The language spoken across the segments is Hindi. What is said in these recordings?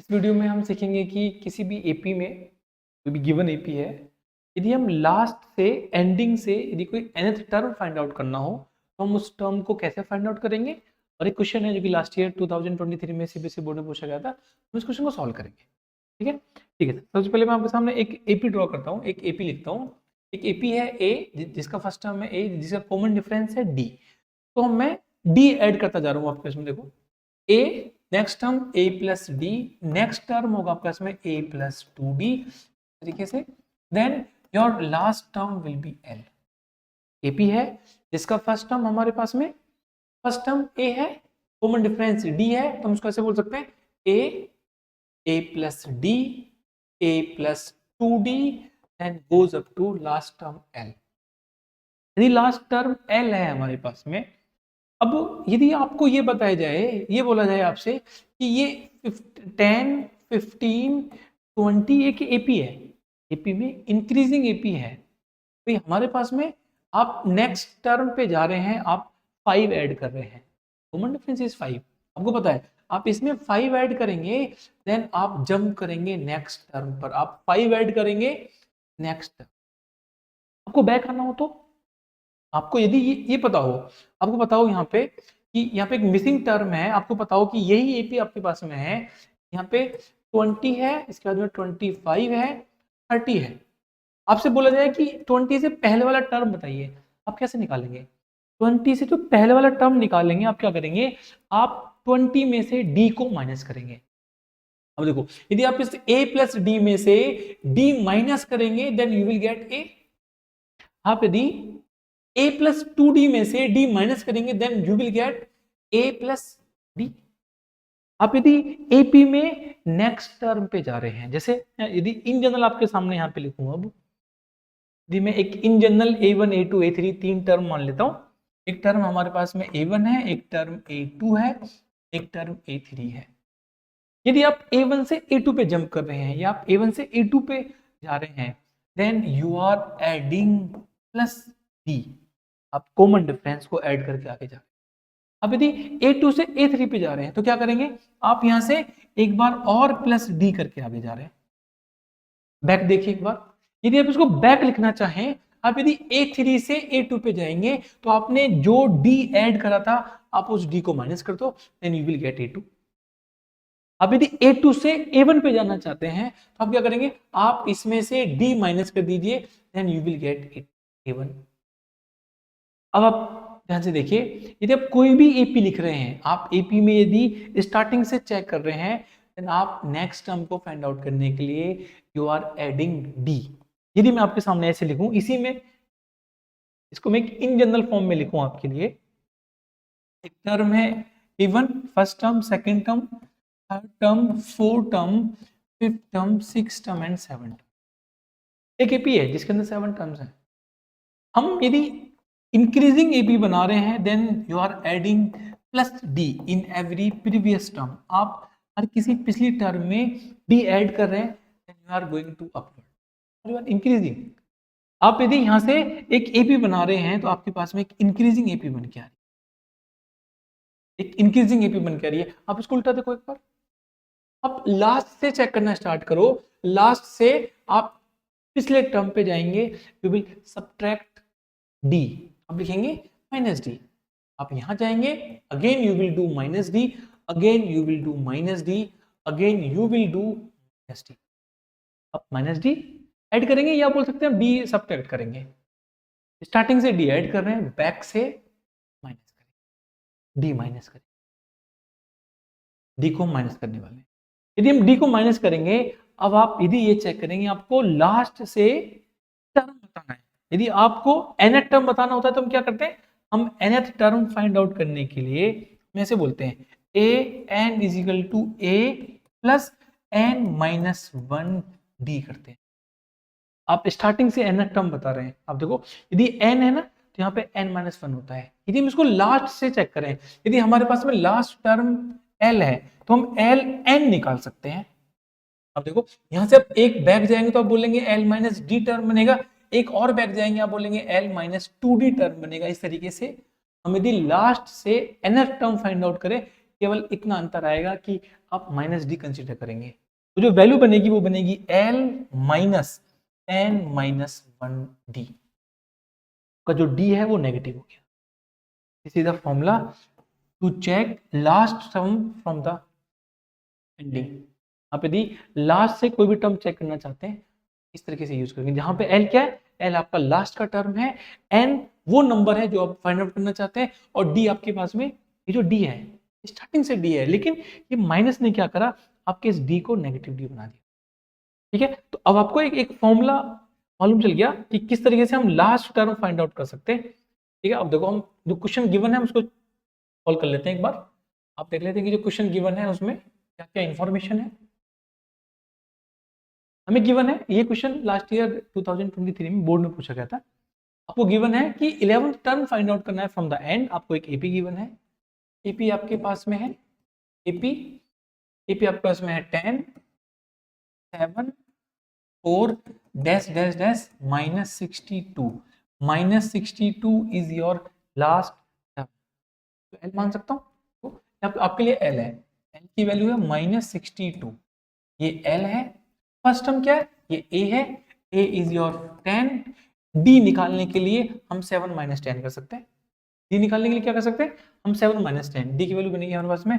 इस वीडियो में हम सीखेंगे कि किसी भी एपी में कोई भी गिवन एपी है, यदि हम लास्ट से एंडिंग से यदि कोई nth टर्म फाइंड आउट करना हो तो हम उस टर्म को कैसे फाइंड आउट करेंगे। और एक क्वेश्चन है जो कि लास्ट ईयर 2023 में सीबीएसई बोर्ड में पूछा गया था, हम इस क्वेश्चन को सॉल्व करेंगे। ठीक है, ठीक है। सबसे पहले मैं आपके सामने एक एपी ड्रॉ करता हूँ, एक एपी लिखता हूँ। एक एपी है ए जिसका फर्स्ट टर्म है ए, जिसका कॉमन डिफरेंस है डी। तो मैं डी ऐड करता जा रहा हूँ आपके इसमें, देखो a, next term a plus d, next term होगा आपका इसमें a प्लस 2d तरीके से, then your last term will be l। ap है जिसका फर्स्ट टर्म हमारे पास में फर्स्ट टर्म a है, कॉमन डिफरेंस d है, तो हम इसको ऐसे बोल सकते हैं a plus d, a plus 2d, then goes up to last term l। यदि लास्ट टर्म l है हमारे पास में, अब यदि आपको ये बताया जाए, ये बोला जाए आपसे कि ये 10, 15, 20 एक एपी है, एपी में इंक्रीजिंग एपी है, तो हमारे पास में आप नेक्स्ट टर्म पे जा रहे हैं, आप 5 ऐड कर रहे हैं, कॉमन डिफरेंस इज 5, आपको पता है आप इसमें 5 ऐड करेंगे, देन आप जंप करेंगे नेक्स्ट टर्म पर, आप 5 ऐड करेंगे नेक्स्ट टर्म। आपको बैक आना हो तो आपको यदि ये पता हो, आपको पता हो यहाँ पे कि यहाँ पे एक मिसिंग टर्म है, आपको पता हो कि यही एपी आपके पास में है, यहाँ पे 20 है, इसके बाद में 25 है, 30 है। आपसे बोला जाए कि 20 से पहले वाला टर्म बताइए, आप कैसे निकालेंगे? 20 से जो पहले वाला टर्म निकालेंगे, आप क्या करेंगे, आप 20 में से डी को माइनस करेंगे। अब देखो, यदि आप इस a प्लस डी में से d माइनस करेंगे, then you will get a। आप यदि a प्लस 2d में से d माइनस करेंगे, then you will get a plus d। आप यदि AP में नेक्स्ट टर्म पे जा रहे हैं, जैसे यदि इन जनरल आपके सामने यहाँ पे लिखूं, अब यदि मैं एक in general A1, A2, A3 तीन टर्म मान लेता हूं, एक टर्म हमारे पास में A1 है, एक टर्म A2 है, एक टर्म A3 है। यदि आप A1 से A2 पे जंप कर रहे हैं या आप A1 से A2 पे जा रहे हैं, then you are adding plus D, आप कॉमन डिफरेंस को ऐड करके आगे जा रहे हैं। अब यदि A2 से A3 पे जा रहे हैं तो क्या करेंगे, आप यहां से एक बार और प्लस D करके आगे जा रहे हैं। बैक देखिए एक बार, यदि आप इसको बैक लिखना चाहें, आप यदि A3 से A2 पे जाएंगे तो आपने जो D ऐड करा था, आप उस D को माइनस कर दो, then you will gate A2। अब यदि A2 से A1 पे जाना चाहते हैं तो आप क्या करेंगे, आप इसमें से D माइनस कर दीजिए, then you will gate A1। अब आप ध्यान से देखिए, यदि आप कोई भी एपी लिख रहे हैं, आप एपी में यदि स्टार्टिंग से चेक कर रहे हैं, देन आप नेक्स्ट टर्म को फाइंड आउट करने के लिए यू आर एडिंग डी। यदि मैं आपके सामने ऐसे लिखूं, इसी में इसको मैं एक इन जनरल फॉर्म में लिखूं आपके लिए, एक टर्म है even, first term, second term, third term, fourth term, fifth term, six term and seven term. एक एपी है जिसके अंदर 7 टर्म्स हैं। हम यदि इंक्रीजिंग एपी बना रहे हैं, then you are adding plus d in every previous term. आप हर किसी पिछली टर्म में डी ऐड कर रहे हैं, then you are going to upward, you are increasing. आप यदि यहां से एक एपी बना रहे हैं तो आपके पास में एक इंक्रीजिंग एपी बन के आ रही है, एक इंक्रीजिंग एपी बन के आ रही है। आप इसको उल्टा देखो एक बार, आप लास्ट से चेक करना स्टार्ट करो, लास्ट से आप पिछले टर्म पे जाएंगे, यू विल सब्ट्रैक्ट डी, अब लिखेंगे माइनस डी। आप यहां जाएंगे, again you will do minus D, again you will do minus D, again you will do minus D. आप माइनस डी ऐड करेंगे या बोल सकते हैं डी सब्ट्रैक्ट करेंगे। स्टार्टिंग से डी ऐड कर रहे हैं, बैक से माइनस करेंगे, डी माइनस करेंगे, डी को माइनस करने वाले हैं। यदि हम डी को माइनस करेंगे, अब आप यदि ये चेक करेंगे, आपको लास्ट से टर्म बताना है। यदि आपको nth टर्म बताना होता है तो हम क्या करते हैं, हम nth टर्म फाइंड आउट करने के लिए हम ऐसे बोलते हैं a n is equal to a plus n minus 1 d करते हैं। आप स्टार्टिंग से nth टर्म बता रहे हैं, आप देखो यदि n है ना तो यहाँ पे n माइनस 1 होता है। यदि हम इसको लास्ट से चेक करें, यदि हमारे पास में लास्ट टर्म l है तो हम l n निकाल सकते हैं। अब देखो यहां से आप एक बैक जाएंगे तो आप बोलेंगे l माइनस डी टर्म बनेगा, एक और बैक जाएंगे आप बोलेंगे l माइनस 2d टर्म बनेगा। इस तरीके से हम यदि लास्ट से nth टर्म फाइंड आउट करें, केवल इतना अंतर आएगा कि आप माइनस डी कंसिडर करेंगे, तो जो वैल्यू बनेगी वो बनेगी L minus n minus 1D का जो D है वो नेगेटिव हो गया। This is the formula to check last term from the ending. आप यदि लास्ट से कोई भी टर्म चेक करना चाहते हैं इस तरीके से यूज करेंगे, जहां पे L क्या है, L आपका लास्ट का टर्म है, N वो नंबर है जो आप फाइंड आउट करना चाहते हैं, और D आपके पास में ये जो D है स्टार्टिंग से D है, लेकिन ये माइनस ने क्या करा, आपके इस D को नेगेटिव D बना दिया। ठीक है, तो अब आपको एक फॉर्मूला मालूम चल गया कि किस तरीके से हम लास्ट टर्म फाइंड आउट कर सकते हैं। ठीक है, अब देखो हम जो क्वेश्चन गिवन है उसको सॉल्व कर लेते हैं एक बार। आप देख लेते हैं कि जो क्वेश्चन गिवन है उसमें क्या क्या इंफॉर्मेशन है। हमें गिवन है ये क्वेश्चन लास्ट ईयर 2023 में बोर्ड में पूछा गया था। आपको गिवन है कि 11th टर्म फाइंड आउट करना है फ्रॉम द एंड। आपको एक एपी गिवन है, एपी आपके पास में है, एपी एपी आपके पास में है 10 7 4 dash dash dash minus 62 is your last term. तो एल मान सकता हूँ, तो आपके लिए एल है, एल की वैल्यू है माइनस 62, ये एल है। फर्स्ट टर्म क्या है, ये ए है, ए इज योर 10। डी निकालने के लिए हम 7 माइनस 10 कर सकते हैं, डी निकालने के लिए क्या कर सकते हैं हम 7 माइनस 10, डी की वैल्यू बनेगी हमारे पास में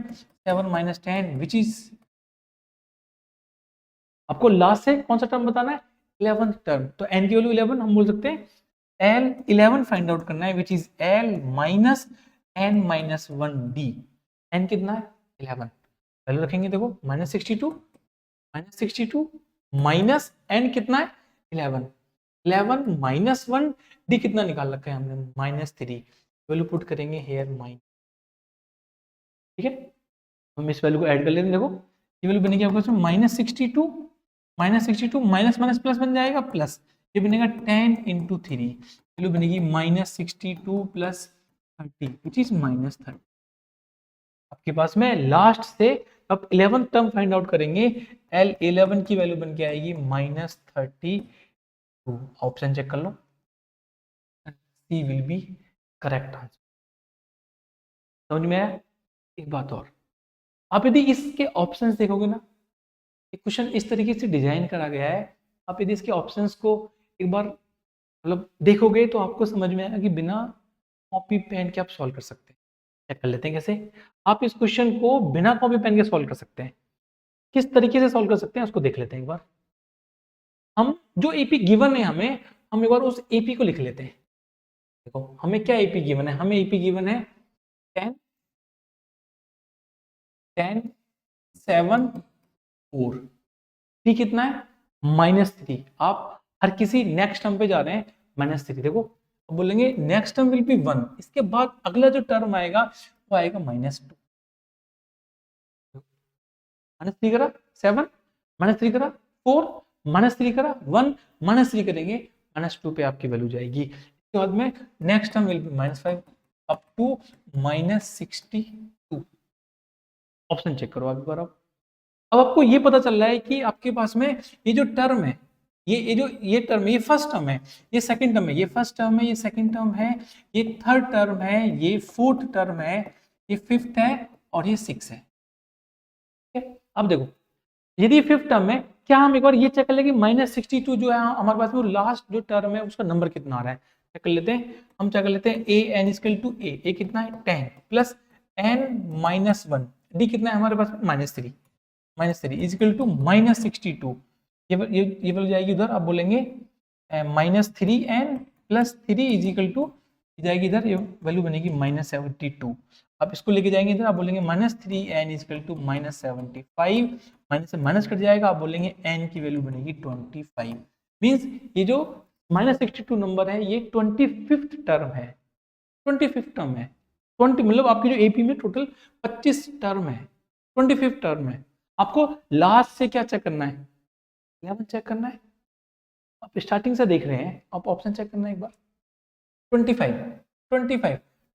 7 माइनस 10 विच इज, आपको लास्ट से कौन सा टर्म बताना है 11th टर्म, तो एन की वैल्यू 11 हम बोल सकते हैं एल 11 फाइंड आउट करना है which is l minus n minus 1 d. N कितना है 11, वैल्यू रखेंगे देखो माइनस 62 माइनस एन कितना है 11, 11 माइनस 1 डी कितना निकाल रखा है हमने माइनस 3, वैल्यू पुट करेंगे हेयर माइनस। ठीक है, हम इस वैल्यू को ऐड कर लेते हैं, देखो ये वैल्यू बनेगी आपके पास माइनस 62 माइनस माइनस प्लस बन जाएगा प्लस, ये बनेगा 10 इंटू 3, वैल्यू बनेगी minus 62 plus 30 which is minus 30। आपके पास में लास्ट से अब 11th टर्म फाइंड आउट करेंगे, L 11 की वैल्यू बन के आएगी माइनस 32। ऑप्शन चेक कर लो, सी विल बी करेक्ट आंसर। समझ में आया? एक बात और, आप यदि इसके ऑप्शंस देखोगे ना, क्वेश्चन इस तरीके से डिजाइन करा गया है, आप यदि इसके ऑप्शंस को एक बार मतलब देखोगे तो आपको समझ में आएगा कि बिना कॉपी पेन के आप सॉल्व कर सकते हैं। चेक कर लेते हैं कैसे आप इस क्वेश्चन को बिना कॉपी पेन के सॉल्व कर सकते हैं। किस तरीके से सॉल्व कर सकते हैं उसको देख लेते हैं एक बार। हम जो एपी गिवन है हमें, हम एक बार उस एपी को लिख लेते हैं। देखो हमें क्या एपी गिवन है, हमें एपी गिवन है 10 10 7 4, टी कितना है माइनस 3। आप हर किसी नेक्स्ट टर्म पे जा रहे हैं माइनस 3, देखो अब बोलेंगे नेक्स्ट टर्म विल बी 1, इसके बाद अगला जो टर्म आएगा वो आएगा माइनस 2। माइनस 3 करा 7, माइनस 3 करा 4, माइनस 3 करा 1, माइनस 3 करेंगे माइनस 2 पे आपकी वैल्यू जाएगी। इसके बाद में next term will be minus 5 up to minus 62। Option check करो आप एक बार। अब आपको ये पता चल रहा है कि आपके पास में ये जो टर्म है, ये टर्म है, ये फर्स्ट टर्म है, ये सेकंड टर्म है, ये फर्स्ट टर्म है, ये सेकंड टर्म है, ये थर्ड टर्म है, ये फोर्थ टर्म है, ये फिफ्थ है और ये सिक्स है। ठीक है, अब देखो यदि फिफ्थ टर्म है, क्या हम एक बार ये चेक कर लेंगे माइनस 62 जो है हमारे पास में लास्ट जो टर्म है उसका नंबर कितना आ रहा है, चेक कर लेते हैं। हम चेक कर लेते हैं ए एन इक्वल टू ए कितना है 10 प्लस एन माइनस 1, डी कितना है हमारे पास minus 3 is equal to minus 62। ये बोल जाएगी उधर, आप बोलेंगे minus 3n plus 3 is equal to जाएगी इधर, ये वैल्यू बनेगी माइनस 72। आप इसको लेके जाएंगे इधर, आप बोलेंगे minus 3n is equal to minus 75, minus से माइनस कट जाएगा, आप बोलेंगे n की वैल्यू बनेगी 25। मीन्स ये जो माइनस 62 नंबर है ये 25th टर्म है, 25th टर्म है। 20 मतलब आपकी जो एपी में टोटल 25 टर्म है, 25th टर्म है। आपको लास्ट से क्या चेक करना है 11 चेक करना है। आप स्टार्टिंग से देख रहे हैं, आप ऑप्शन चेक करना है एक बार।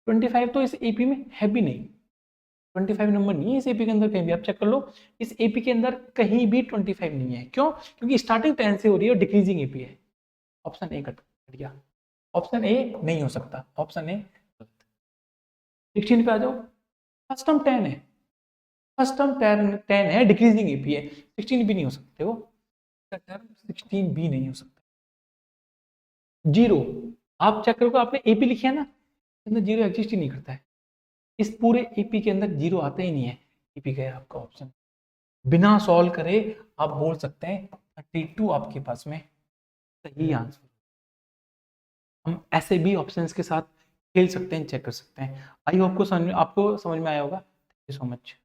25 तो इस एपी में है भी नहीं, 25 नंबर नहीं है इस एपी के अंदर कहीं भी, आप चेक कर लो इस एपी के अंदर कहीं भी 25 नहीं है। क्यों? क्योंकि स्टार्टिंग 10 से हो रही है और डिक्रीजिंग एपी है। ऑप्शन ए कट गया, ऑप्शन ए नहीं हो सकता, ऑप्शन ए 16 पे आ जाओ। फर्स्ट टर्म 10 है, फर्स्ट टर्म 10 है, डिक्रीजिंग एपी है, 16 भी नहीं हो सकते वो, टर्म 16 भी नहीं हो सकता। जीरो, आप चेक करोगे आपने एपी लिखा है ना, अंदर जीरो एग्जिस्ट ही नहीं करता है, इस पूरे एपी के अंदर जीरो आता ही नहीं है, एपी का है आपका ऑप्शन। बिना सॉल्व करे आप बोल सकते हैं 32 आपके पास में सही आंसर। हम ऐसे भी ऑप्शंस के साथ खेल सकते हैं, चेक कर सकते हैं। आई होप आपको समझ में आया होगा। Thank you so much.